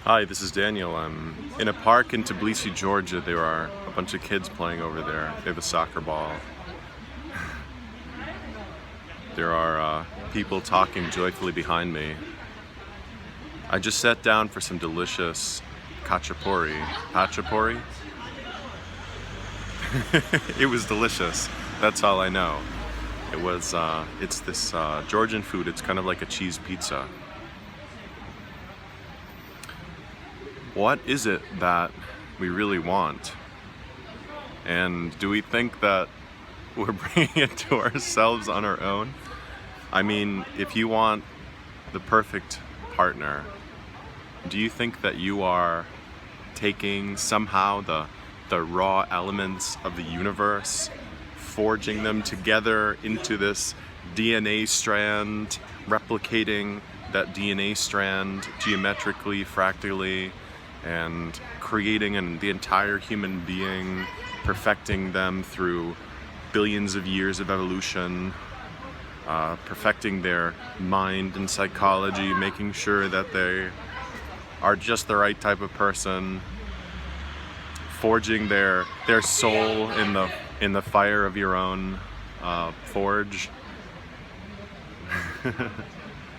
Hi, this is Daniel. I'm in a park in Tbilisi, Georgia. There are a bunch of kids playing over there. They have a soccer ball. There are people talking joyfully behind me. I just sat down for some delicious khachapuri. Khachapuri? It was delicious. That's all I know. It's this Georgian food. It's kind of like a cheese pizza. What is it that we really want? And do we think that we're bringing it to ourselves on our own? I mean, if you want the perfect partner, do you think that you are taking somehow the raw elements of the universe, forging them together into this DNA strand, replicating that DNA strand geometrically, fractally, and creating the entire human being, perfecting them through billions of years of evolution, perfecting their mind and psychology, making sure that they are just the right type of person, forging their soul in the fire of your own forge.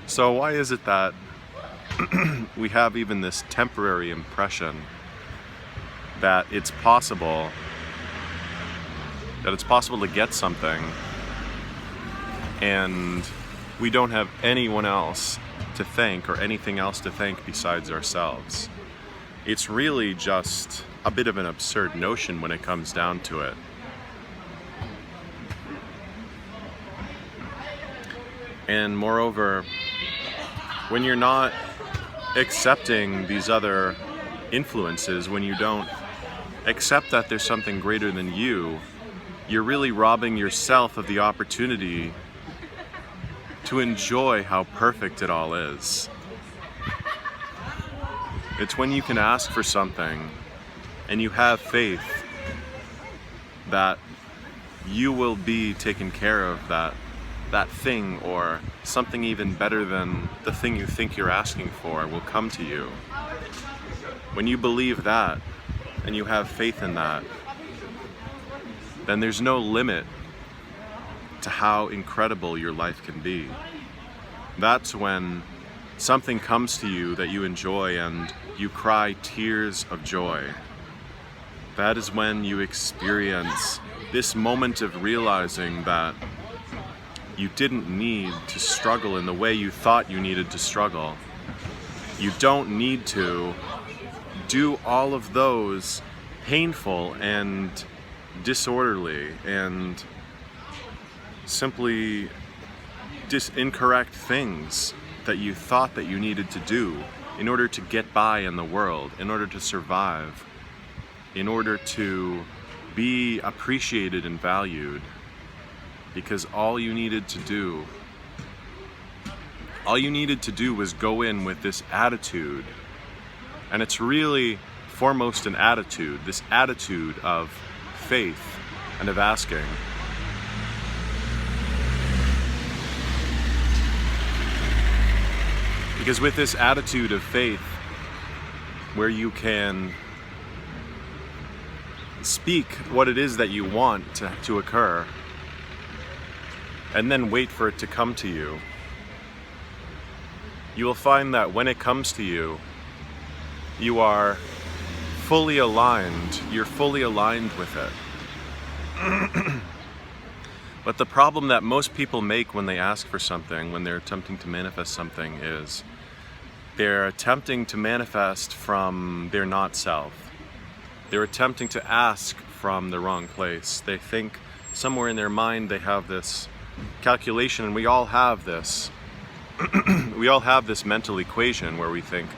So why is it that we have even this temporary impression that it's possible to get something, and we don't have anyone else to thank or anything else to thank besides ourselves? It's really just a bit of an absurd notion when it comes down to it. And moreover, when you're not accepting these other influences, when you don't accept that there's something greater than you, you're really robbing yourself of the opportunity to enjoy how perfect it all is. It's when you can ask for something and you have faith that you will be taken care of, that thing or something even better than the thing you think you're asking for will come to you. When you believe that and you have faith in that, then there's no limit to how incredible your life can be. That's when something comes to you that you enjoy and you cry tears of joy. That is when you experience this moment of realizing that you didn't need to struggle in the way you thought you needed to struggle. You don't need to do all of those painful and disorderly and simply incorrect things that you thought that you needed to do in order to get by in the world, in order to survive, in order to be appreciated and valued. Because all you needed to do was go in with this attitude. And it's really foremost an attitude, this attitude of faith and of asking. Because with this attitude of faith, where you can speak what it is that you want to occur, and then wait for it to come to you, you will find that when it comes to you, you are fully aligned. You're fully aligned with it. But the problem that most people make when they ask for something, when they're attempting to manifest something, is they're attempting to manifest from their not self. They're attempting to ask from the wrong place. They think somewhere in their mind they have this calculation, and we all have this. We all have this mental equation where we think,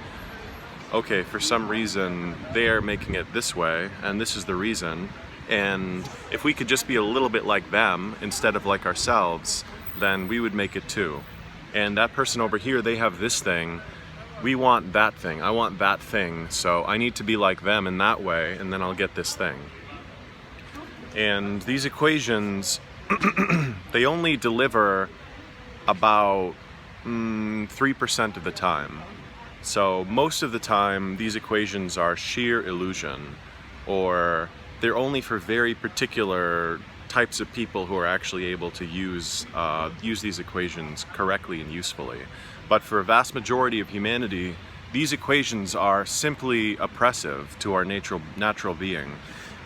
okay, for some reason they are making it this way, and this is the reason, and if we could just be a little bit like them instead of like ourselves, then we would make it too. And that person over here, they have this thing, we want that thing, I want that thing, so I need to be like them in that way, and then I'll get this thing. And these equations, they only deliver about 3% of the time. So most of the time, these equations are sheer illusion, or they're only for very particular types of people who are actually able to use these equations correctly and usefully. But for a vast majority of humanity, these equations are simply oppressive to our natural being,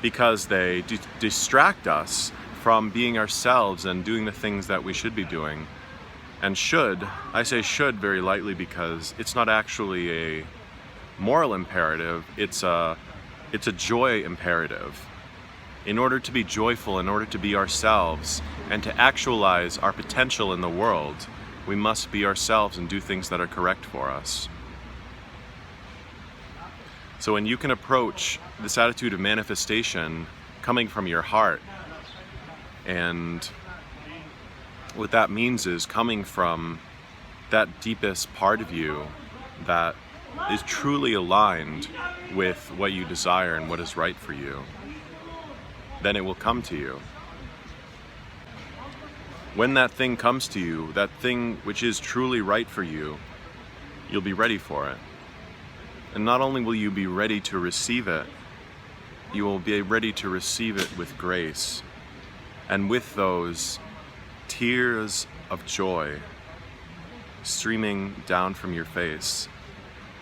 because they distract us from being ourselves and doing the things that we should be doing. And should, I say should very lightly because it's not actually a moral imperative, it's a joy imperative. In order to be joyful, in order to be ourselves, and to actualize our potential in the world, we must be ourselves and do things that are correct for us. So when you can approach this attitude of manifestation coming from your heart, and what that means is coming from that deepest part of you that is truly aligned with what you desire and what is right for you, then it will come to you. When that thing comes to you, that thing which is truly right for you, you'll be ready for it. And not only will you be ready to receive it, you will be ready to receive it with grace. And with those tears of joy streaming down from your face,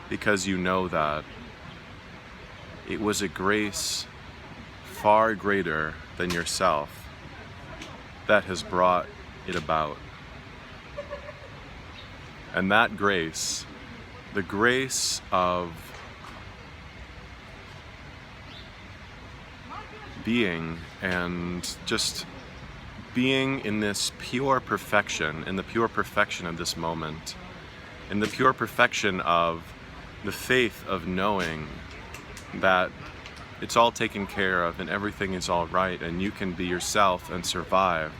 because you know that it was a grace far greater than yourself that has brought it about. And that grace, the grace of being and just being in this pure perfection, in the pure perfection of this moment, in the pure perfection of the faith of knowing that it's all taken care of and everything is all right and you can be yourself and survive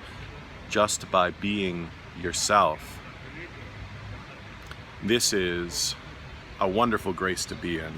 just by being yourself. This is a wonderful grace to be in.